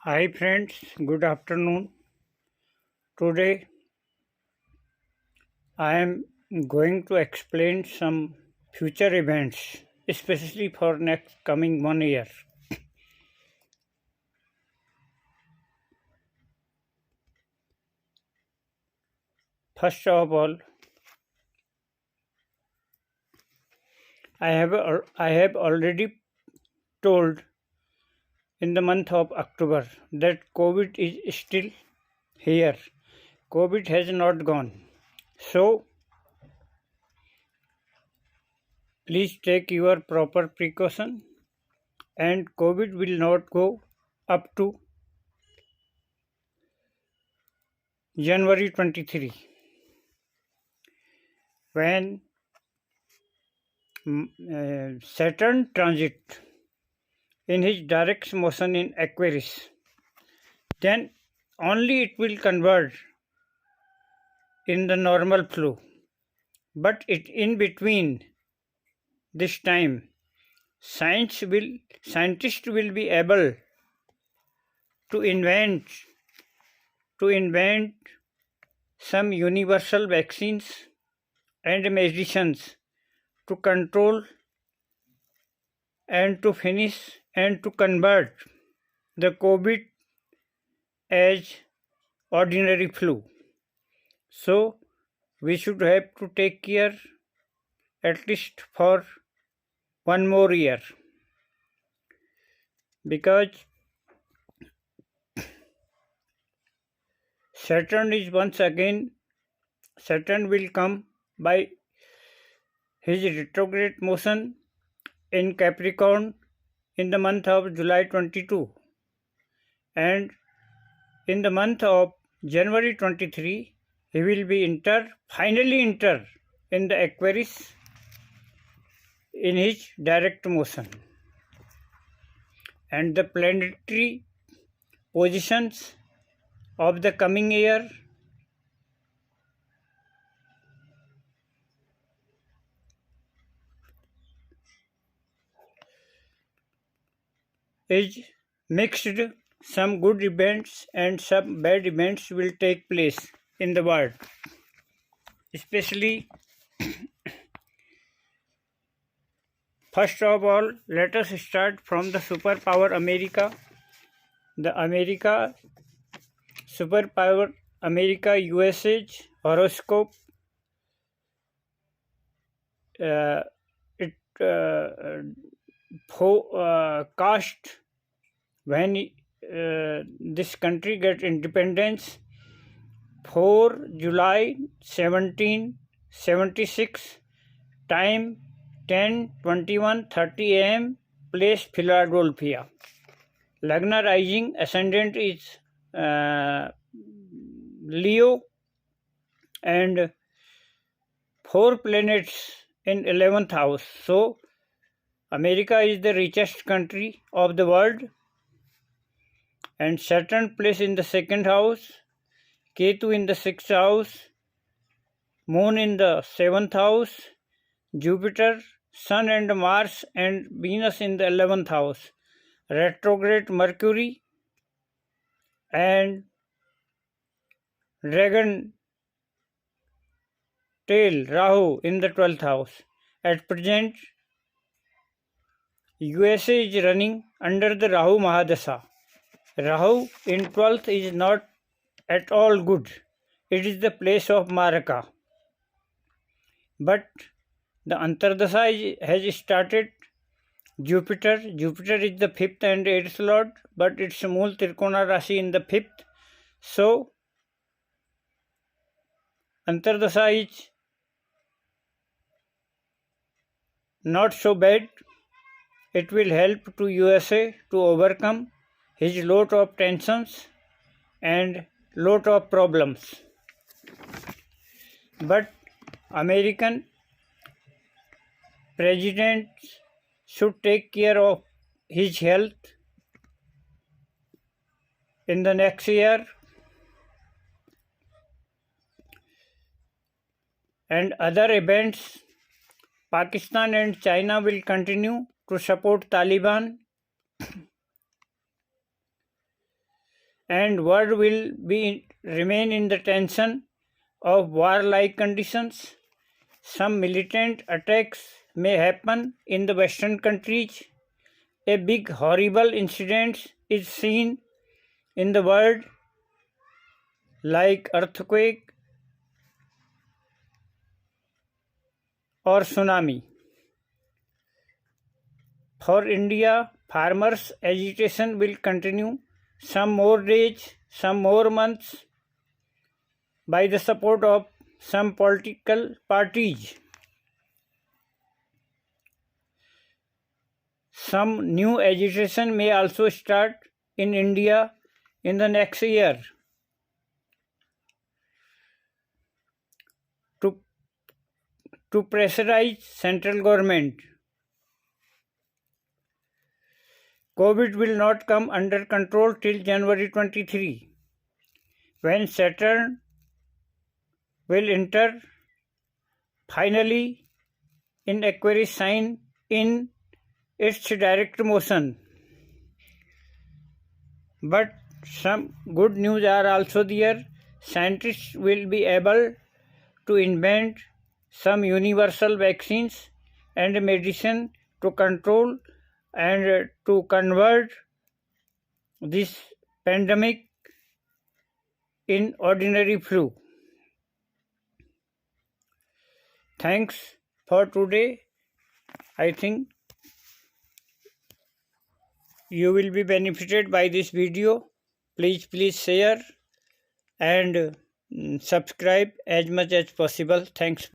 Hi friends, good afternoon. Today I am going to explain some future events, especially for next coming 1 year. First of all, I have already told in the month of October that COVID is still here. COVID has not gone. So please take your proper precaution and COVID will not go up to January 23 when Saturn transit in his direct motion in Aquarius, then only it will convert in the normal flow. But it in between this time, scientists will be able to invent some universal vaccines and medicines to control and to finish and to convert the COVID as ordinary flu. So we should have to take care at least for 1 more year, because Saturn is once again, Saturn will come by his retrograde motion in Capricorn in the month of July 22, and in the month of January 23 he will be finally enter in the Aquarius in his direct motion, and the planetary positions of the coming year is mixed. Some good events and some bad events will take place in the world, especially first of all, let us start from the superpower America. The superpower America USA's horoscope, uh, it cast when this country get independence 4 July 1776, time 10:21:30 a.m., place Philadelphia. Lagna rising ascendant is Leo, and 4 planets in 11th house. So America is the richest country of the world, and Saturn placed in the second house, Ketu in the sixth house, Moon in the seventh house, Jupiter, Sun and Mars and Venus in the 11th house, retrograde Mercury and dragon tail Rahu in the 12th house. At present, USA is running under the Rahu Mahadasha. Rahu in 12th is not at all good. It is the place of Maraka. But the Antardasha has started. Jupiter is the 5th and 8th lord, but it's Mool Trikona Rashi in the 5th. So Antardasha is not so bad. It will help to USA to overcome his lot of tensions and lot of problems. But American president should take care of his health in the next year, and other events. Pakistan and China will continue to support Taliban. and world will remain in the tension of war-like conditions. Some militant attacks may happen in the Western countries. A big horrible incident is seen in the world like earthquake or tsunami. For India, farmers' agitation will continue some more days, some more months, by the support of some political parties. Some new agitation may also start in India in the next year to pressurize central government. COVID will not come under control till January 23, when Saturn will enter finally in Aquarius sign in its direct motion. But some good news are also there. Scientists will be able to invent some universal vaccines and medicine to control and to convert this pandemic in ordinary flu. Thanks for today. I think you will be benefited by this video. Please share and subscribe as much as possible. Thanks.